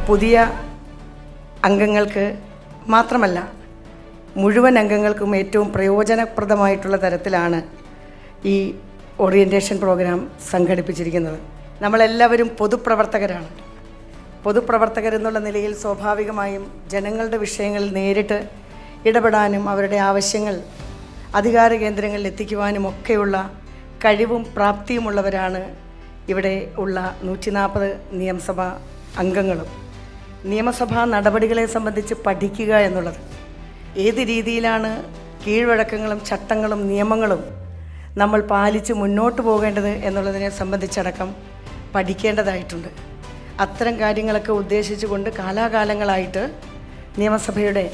പുതിയ അംഗങ്ങൾക്ക് മാത്രമല്ല മുഴുവൻ അംഗങ്ങൾക്കും ഏറ്റവും പ്രയോജനപ്രദമായിട്ടുള്ള തരത്തിലാണ് ഈ ഓറിയൻറ്റേഷൻ പ്രോഗ്രാം സംഘടിപ്പിച്ചിരിക്കുന്നത്. നമ്മളെല്ലാവരും പൊതുപ്രവർത്തകരാണ്. പൊതുപ്രവർത്തകരെന്നുള്ള നിലയിൽ സ്വാഭാവികമായും ജനങ്ങളുടെ വിഷയങ്ങളിൽ നേരിട്ട് ഇടപെടാനും അവരുടെ ആവശ്യങ്ങൾ അധികാര കേന്ദ്രങ്ങളിൽ എത്തിക്കുവാനും ഒക്കെയുള്ള കഴിവും പ്രാപ്തിയുമുള്ളവരാണ് ഇവിടെ ഉള്ള 140 നിയമസഭാ അംഗങ്ങളും. നിയമസഭാ നടപടികളെ സംബന്ധിച്ച് പഠിക്കുക എന്നുള്ളത്, ഏത് രീതിയിലാണ് കീഴ്വഴക്കങ്ങളും ചട്ടങ്ങളും നിയമങ്ങളും നമ്മൾ പാലിച്ച് മുന്നോട്ട് പോകേണ്ടത് എന്നുള്ളതിനെ സംബന്ധിച്ചടക്കം പഠിക്കേണ്ടതായിട്ടുണ്ട്. അത്തരം കാര്യങ്ങളൊക്കെ ഉദ്ദേശിച്ചുകൊണ്ട് കാലാകാലങ്ങളായിട്ട് നിയമസഭയുടെ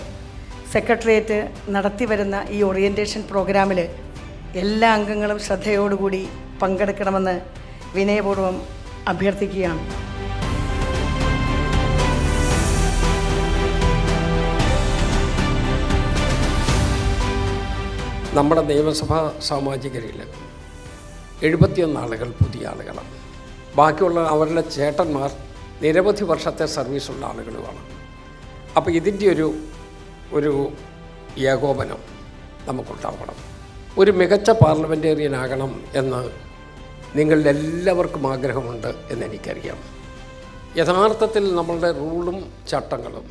സെക്രട്ടേറിയറ്റ് നടത്തി വരുന്ന ഈ ഓറിയൻറ്റേഷൻ പ്രോഗ്രാമിൽ എല്ലാ അംഗങ്ങളും ശ്രദ്ധയോടുകൂടി പങ്കെടുക്കണമെന്ന് വിനയപൂർവ്വം അഭ്യർത്ഥിക്കുകയാണ്. നമ്മുടെ നിയമസഭാ സാമാജികരിൽ 71 ആളുകൾ പുതിയ ആളുകളാണ്. ബാക്കിയുള്ള അവരുടെ ചേട്ടന്മാർ നിരവധി വർഷത്തെ സർവീസുള്ള ആളുകളുമാണ്. അപ്പോൾ ഇതിൻ്റെ ഒരു ഏകോപനം നമുക്കുണ്ടാവണം. ഒരു മികച്ച പാർലമെൻറ്റേറിയൻ ആകണം എന്ന് നിങ്ങളുടെ എല്ലാവർക്കും ആഗ്രഹമുണ്ട് എന്നെനിക്കറിയാം. യഥാർത്ഥത്തിൽ നമ്മളുടെ റൂളും ചട്ടങ്ങളും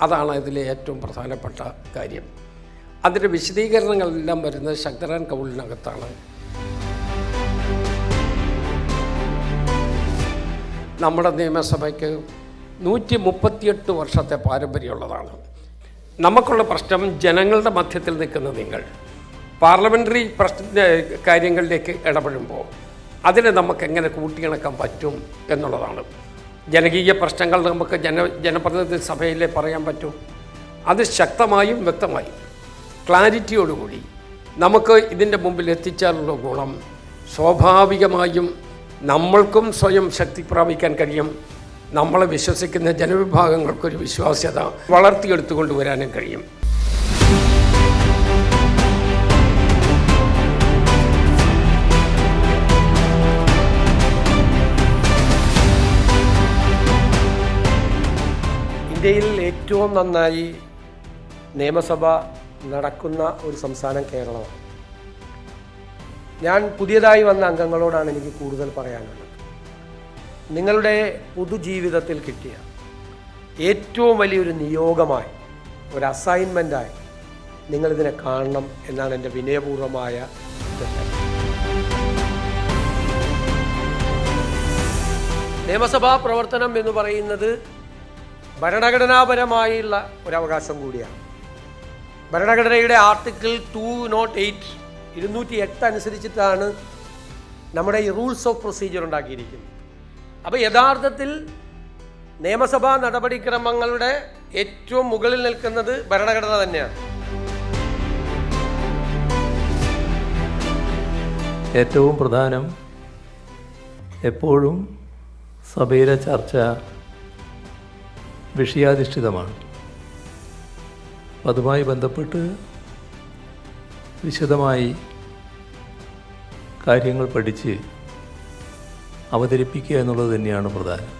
അതാണ് ഇതിലെ ഏറ്റവും പ്രധാനപ്പെട്ട കാര്യം. അതിൻ്റെ വിശദീകരണങ്ങളെല്ലാം വരുന്നത് ശക്തരാൻ കൗളിനകത്താണ്. നമ്മുടെ നിയമസഭയ്ക്ക് 138 വർഷത്തെ പാരമ്പര്യമുള്ളതാണ്. നമുക്കുള്ള പ്രശ്നം ജനങ്ങളുടെ മധ്യത്തിൽ നിൽക്കുന്ന നിങ്ങൾ പാർലമെൻ്ററി കാര്യങ്ങളിലേക്ക് ഇടപെടുമ്പോൾ അതിനെ നമുക്കെങ്ങനെ കൂട്ടിയിണക്കാൻ പറ്റും എന്നുള്ളതാണ്. ജനകീയ പ്രശ്നങ്ങൾ നമുക്ക് ജനപ്രതിനിധി സഭയിലേ പറയാൻ പറ്റും. അത് ശക്തമായും വ്യക്തമായും ക്ലാരിറ്റിയോടുകൂടി നമുക്ക് ഇതിൻ്റെ മുമ്പിൽ എത്തിച്ചാലുള്ള ഗുണം സ്വാഭാവികമായും നമ്മൾക്കും സ്വയം ശക്തി പ്രാപിക്കാൻ കഴിയും. നമ്മളെ വിശ്വസിക്കുന്ന ജനവിഭാഗങ്ങൾക്കൊരു വിശ്വാസ്യത വളർത്തിയെടുത്തുകൊണ്ട് വരാനും കഴിയും. ഇന്ത്യയിൽ ഏറ്റവും നന്നായി നിയമസഭ നടക്കുന്ന ഒരു സംസ്ഥാനം കേരളമാണ്. ഞാൻ പുതിയതായി വന്ന അംഗങ്ങളോടാണ് എനിക്ക് കൂടുതൽ പറയാനുള്ളത്. നിങ്ങളുടെ പൊതുജീവിതത്തിൽ കിട്ടിയ ഏറ്റവും വലിയൊരു നിയോഗമായി, ഒരു അസൈൻമെൻറ്റായി നിങ്ങളിതിനെ കാണണം എന്നാണ് എൻ്റെ വിനയപൂർവമായ നിയമസഭാ പ്രവർത്തനം എന്ന് പറയുന്നത് ഭരണഘടനാപരമായുള്ള ഒരവകാശം കൂടിയാണ്. ഭരണഘടനയുടെ ആർട്ടിക്കിൾ 208 അനുസരിച്ചിട്ടാണ് നമ്മുടെ ഈ റൂൾസ് ഓഫ് പ്രൊസീജിയർ ഉണ്ടാക്കിയിരിക്കുന്നത്. അപ്പോൾ യഥാർത്ഥത്തിൽ നിയമസഭാ നടപടിക്രമങ്ങളുടെ ഏറ്റവും മുകളിൽ നിൽക്കുന്നത് ഭരണഘടന തന്നെയാണ്. ഏറ്റവും പ്രധാനം എപ്പോഴും സഭയിലെ ചർച്ച വിഷയാധിഷ്ഠിതമാണ്. അതുമായി ബന്ധപ്പെട്ട് വിശദമായി കാര്യങ്ങൾ പഠിച്ച് അവതരിപ്പിക്കുക എന്നുള്ളത് തന്നെയാണ് പ്രധാനം.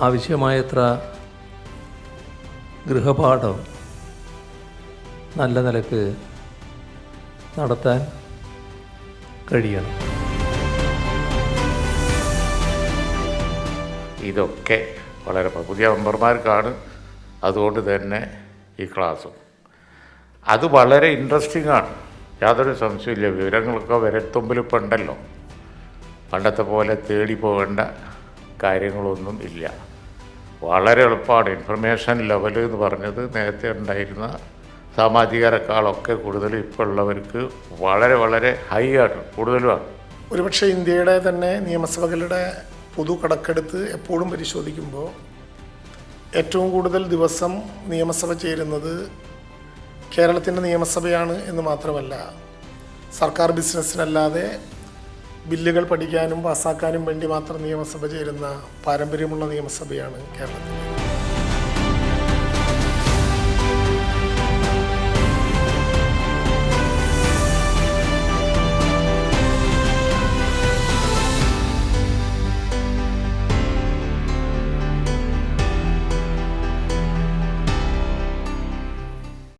ആവശ്യമായത്ര ഗൃഹപാഠം നല്ല നിലക്ക് നടത്താൻ കഴിയണം. ഇതൊക്കെ വളരെ പുതിയ മെമ്പർമാർക്കാണ്. അതുകൊണ്ട് തന്നെ ഈ ക്ലാസ്സും അത് വളരെ ഇൻട്രസ്റ്റിംഗ് ആണ്, യാതൊരു സംശയമില്ല. വിവരങ്ങളൊക്കെ വിരൽത്തുമ്പിൽ ഇപ്പം ഉണ്ടല്ലോ. പണ്ടത്തെ പോലെ തേടി പോകേണ്ട കാര്യങ്ങളൊന്നും ഇല്ല. വളരെ എളുപ്പമാണ്. ഇൻഫർമേഷൻ ലെവൽ എന്ന് പറഞ്ഞത് നേരത്തെ ഉണ്ടായിരുന്ന സാമാജികരെക്കാളൊക്കെ കൂടുതൽ ഇപ്പോൾ ഉള്ളവർക്ക് വളരെ വളരെ ഹൈ ആണ്, കൂടുതലുമാണ്. ഒരുപക്ഷെ ഇന്ത്യയുടെ തന്നെ നിയമസഭകളുടെ പൊതു കണക്കെടുത്ത് എപ്പോഴും പരിശോധിക്കുമ്പോൾ ഏറ്റവും കൂടുതൽ ദിവസം നിയമസഭ ചേരുന്നത് കേരളത്തിൻ്റെ നിയമസഭയാണ് എന്ന് മാത്രമല്ല, സർക്കാർ ബിസിനസ്സിനല്ലാതെ ബില്ലുകൾ പഠിക്കാനും പാസ്സാക്കാനും വേണ്ടി മാത്രം നിയമസഭ ചേരുന്ന പാരമ്പര്യമുള്ള നിയമസഭയാണ് കേരളത്തിൽ.